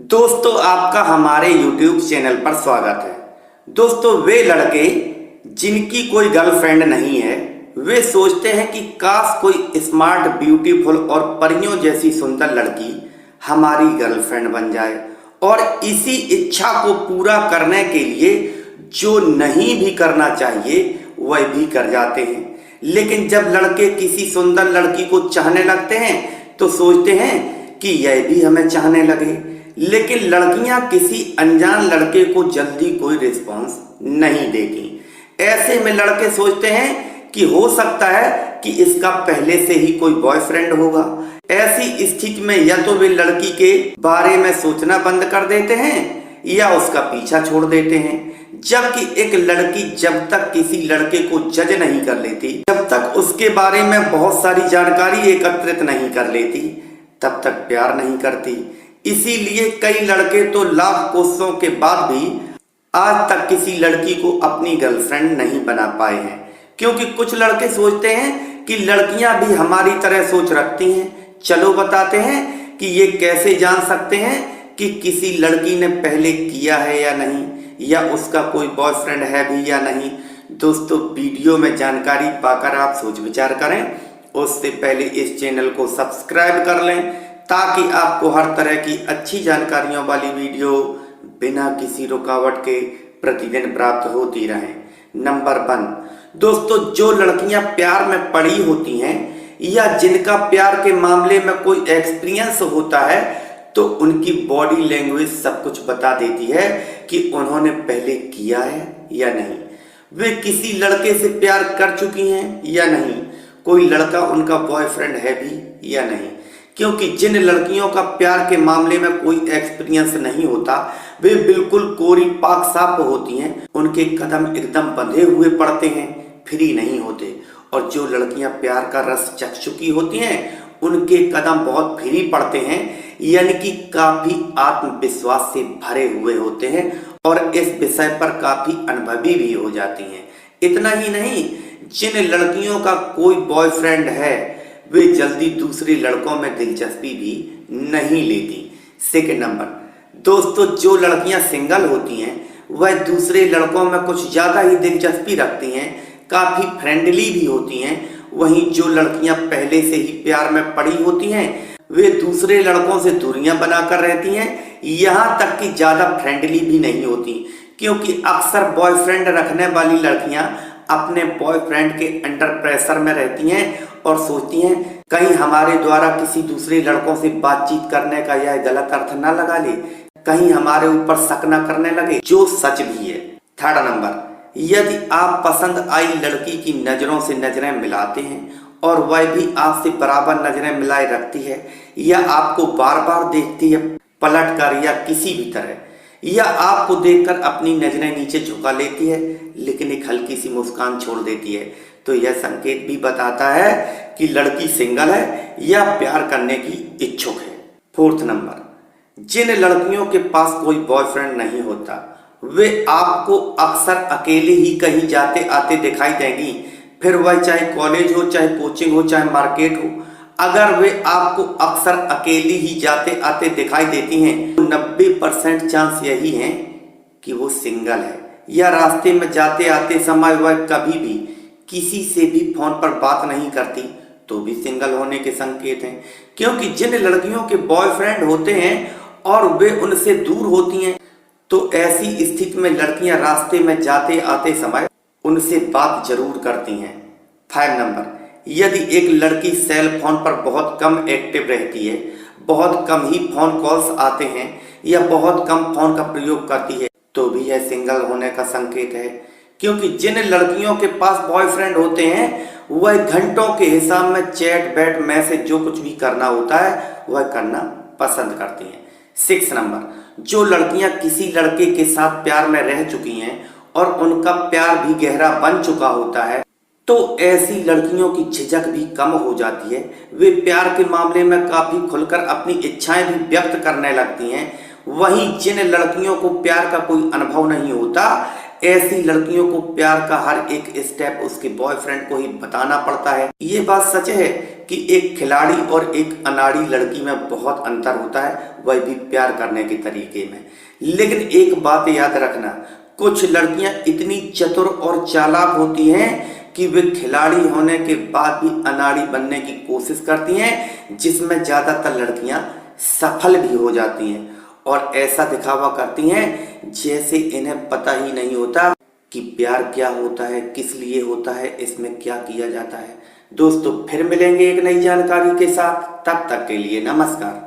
दोस्तों आपका हमारे YouTube चैनल पर स्वागत है। दोस्तों वे लड़के जिनकी कोई गर्लफ्रेंड नहीं है वे सोचते हैं कि काश कोई स्मार्ट, ब्यूटीफुल और परियों जैसी सुंदर लड़की हमारी गर्लफ्रेंड बन जाए और इसी इच्छा को पूरा करने के लिए जो नहीं भी करना चाहिए वह भी कर जाते हैं। लेकिन जब लड़के किसी सुंदर लड़की को चाहने लगते हैं तो सोचते हैं कि यह भी हमें चाहने लगे, लेकिन लड़कियां किसी अनजान लड़के को जल्दी कोई रिस्पॉन्स नहीं देती। ऐसे में लड़के सोचते हैं कि हो सकता है कि इसका पहले से ही कोई बॉयफ्रेंड होगा। ऐसी स्थिति में या तो वे लड़की के बारे में सोचना बंद कर देते हैं या उसका पीछा छोड़ देते हैं। जबकि एक लड़की जब तक किसी लड़के को जज नहीं कर लेती, जब तक उसके बारे में बहुत सारी जानकारी एकत्रित नहीं कर लेती, तब तक प्यार नहीं करती। इसीलिए कई लड़के तो लाख कोशिशों के बाद भी आज तक किसी लड़की को अपनी गर्लफ्रेंड नहीं बना पाए हैं, क्योंकि कुछ लड़के सोचते हैं कि लड़कियां भी हमारी तरह सोच रखती हैं। चलो बताते हैं कि ये कैसे जान सकते हैं कि किसी लड़की ने पहले किया है या नहीं, या उसका कोई बॉयफ्रेंड है भी या नहीं। दोस्तों वीडियो में जानकारी पाकर आप सोच विचार करें। उससे पहले इस चैनल को सब्सक्राइब कर लें ताकि आपको हर तरह की अच्छी जानकारियों वाली वीडियो बिना किसी रुकावट के प्रतिदिन प्राप्त होती रहे। नंबर 1, दोस्तों जो लड़कियां प्यार में पड़ी होती हैं या जिनका प्यार के मामले में कोई एक्सपीरियंस होता है तो उनकी बॉडी लैंग्वेज सब कुछ बता देती है कि उन्होंने पहले किया है या नहीं, वे किसी लड़के से प्यार कर चुकी हैं या नहीं, कोई लड़का उनका बॉयफ्रेंड है भी या नहीं। क्योंकि जिन लड़कियों का प्यार के मामले में कोई एक्सपीरियंस नहीं होता वे बिल्कुल कोरी पाक साफ होती हैं, उनके कदम एकदम बंधे हुए पड़ते हैं, फ्री नहीं होते। और जो लड़कियां प्यार का रस चख चुकी होती हैं उनके कदम बहुत फ्री पड़ते हैं, यानी कि काफी आत्मविश्वास से भरे हुए होते हैं और इस विषय पर काफी अनुभवी भी हो जाती हैं। इतना ही नहीं, जिन लड़कियों का कोई बॉयफ्रेंड है वे जल्दी दूसरे लड़कों में दिलचस्पी भी नहीं लेती। सेकंड नंबर, दोस्तों जो लड़कियां सिंगल होती हैं वह दूसरे लड़कों में कुछ ज्यादा ही दिलचस्पी रखती हैं, काफी फ्रेंडली भी होती हैं। वहीं जो लड़कियां पहले से ही प्यार में पड़ी होती हैं वे दूसरे लड़कों से दूरियां बनाकर रहती हैं, यहाँ तक कि ज्यादा फ्रेंडली भी नहीं होती, क्योंकि अक्सर बॉयफ्रेंड रखने वाली लड़कियां अपने बॉयफ्रेंड के अंडर प्रेशर में रहती हैं और सोचती हैं कहीं हमारे द्वारा किसी दूसरे लड़कों से बातचीत करने का यह गलत अर्थ ना लगा ले, कहीं हमारे ऊपर शक ना करने लगे, जो सच भी है। थर्ड नंबर, यदि आप पसंद आई लड़की की नजरों से नजरें मिलाते हैं और वह भी आपसे बराबर नजरें मिलाए रखती है या आपको बार बार देखती है पलट कर या किसी भी तरह, या आपको देखकर अपनी नजरें नीचे झुका लेती है लेकिन एक हल्की सी मुस्कान छोड़ देती है, तो यह संकेत भी बताता है कि लड़की सिंगल है या प्यार करने की इच्छुक है। फोर्थ नंबर, जिन लड़कियों के पास कोई बॉयफ्रेंड नहीं होता वे आपको अक्सर अकेले ही कहीं जाते आते दिखाई देंगी, फिर वह चाहे कॉलेज हो, चाहे कोचिंग हो, चाहे मार्केट हो। अगर वे आपको अक्सर अकेली ही जाते आते दिखाई देती हैं तो 90% चांस यही है कि वो सिंगल है, या रास्ते में जाते आते समय वह कभी भी किसी से भी फोन पर बात नहीं करती तो भी सिंगल होने के संकेत हैं। क्योंकि जिन लड़कियों के बॉयफ्रेंड होते हैं और वे उनसे दूर होती हैं तो ऐसी स्थिति में लड़कियां रास्ते में जाते आते समय उनसे बात जरूर करती हैं। 5 नंबर, यदि एक लड़की सेल फोन पर बहुत कम एक्टिव रहती है, बहुत कम ही फोन कॉल्स आते हैं या बहुत कम फोन का प्रयोग करती है तो भी यह सिंगल होने का संकेत है। क्योंकि जिन लड़कियों के पास बॉयफ्रेंड होते हैं वह घंटों के हिसाब में चैट बैट मैसेज जो कुछ भी करना होता है वह करना पसंद करती हैं। 6 नंबर, जो लड़कियां किसी लड़के के साथ प्यार में रह चुकी हैं और उनका प्यार भी गहरा बन चुका होता है तो ऐसी लड़कियों की झिझक भी कम हो जाती है, वे प्यार के मामले में काफी खुलकर अपनी इच्छाएं भी व्यक्त करने लगती हैं। वहीं जिन लड़कियों को प्यार का कोई अनुभव नहीं होता ऐसी लड़कियों को प्यार का हर एक स्टेप उसके बॉयफ्रेंड को ही बताना पड़ता है। ये बात सच है कि एक खिलाड़ी और एक अनाड़ी लड़की में बहुत अंतर होता है, वह भी प्यार करने के तरीके में। लेकिन एक बात याद रखना, कुछ लड़कियां इतनी चतुर और चालाक होती हैं कि वे खिलाड़ी होने के बाद भी अनाड़ी बनने की कोशिश करती हैं, जिसमें ज्यादातर लड़कियां सफल भी हो जाती हैं और ऐसा दिखावा करती हैं जैसे इन्हें पता ही नहीं होता कि प्यार क्या होता है, किस लिए होता है, इसमें क्या किया जाता है। दोस्तों फिर मिलेंगे एक नई जानकारी के साथ, तब तक के लिए नमस्कार।